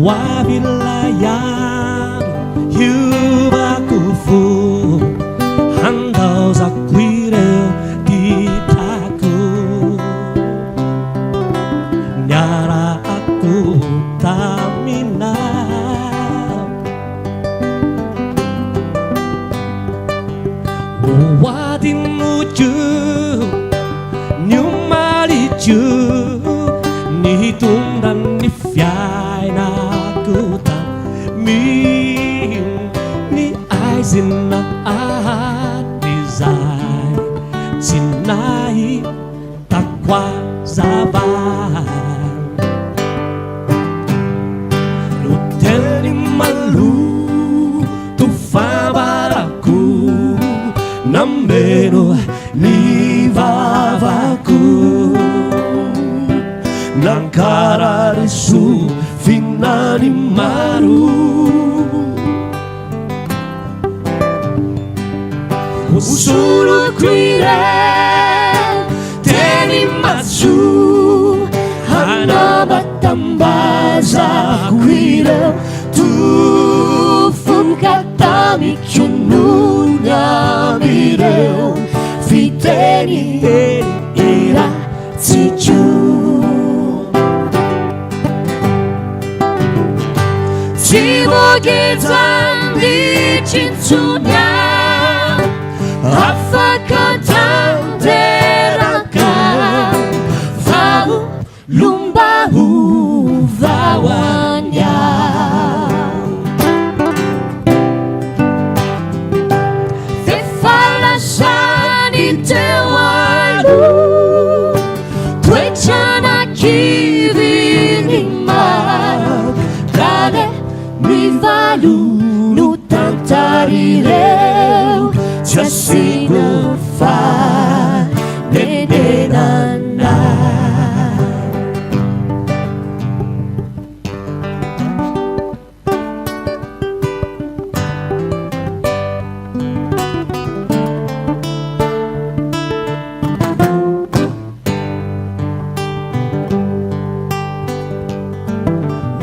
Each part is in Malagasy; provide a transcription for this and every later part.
wabilayan hiubakufu handau zakwireu ditaku nyara aku tamina wadimuju nyumaliju nihitung dan nifiai na kutam min ni aizin na atizai sinai takwa zaban luteni malu tufabaraku nambeno livavaku nankararisu finani maru usuru kwire teni matsu hanabatambaza kwire tufum katami kyununya mireu fiteni ira tsichu 지목이던 네 진수냐 아파카탄 데라카 파우 룸바우 바와냐 페팔라산이 때와루 되잖아 기vinima 가네 mivalu no tantarireu Jasigo fa nenenana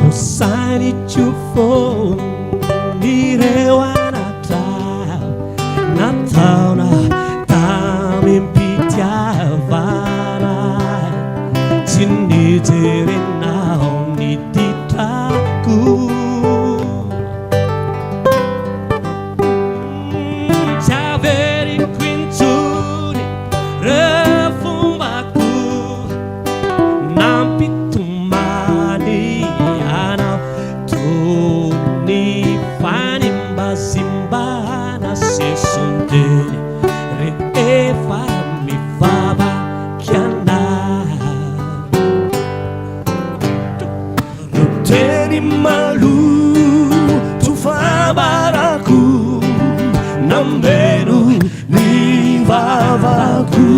Usai chufo nirewa Natal na tamimpitia varai Sini terena ni ditaku Saveri quinturi refumbaku Nampitumani ana tuni fanimba simbana sesondere reeva mi fava chiana ruteni malu tu fabaraku nambenu ni vavaku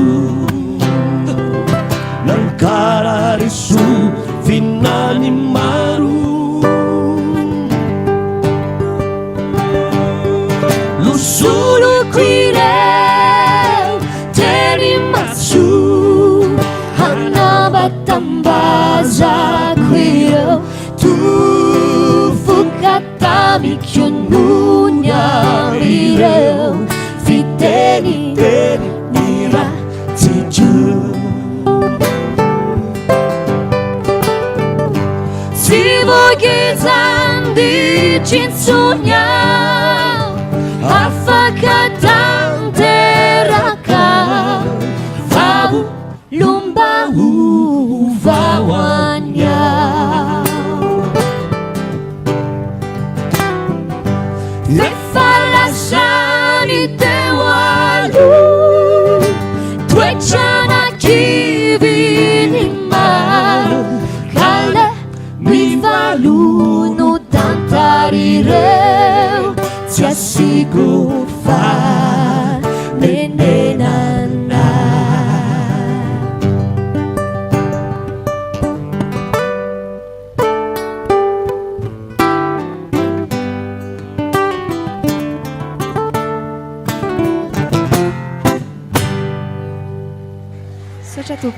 nankararisu finani maru Lusuru kwire teri matsu hanabatambaza kwire tufukatami kyununya mireu fiteni nira tiju Sibogizan di cinsunya Afakatan teraka Fabu lumbau vawanya Lefalasani tewalu Twechana kivinima Kale mivalu no tantarireu Jasigo fa nenenana Sejatuh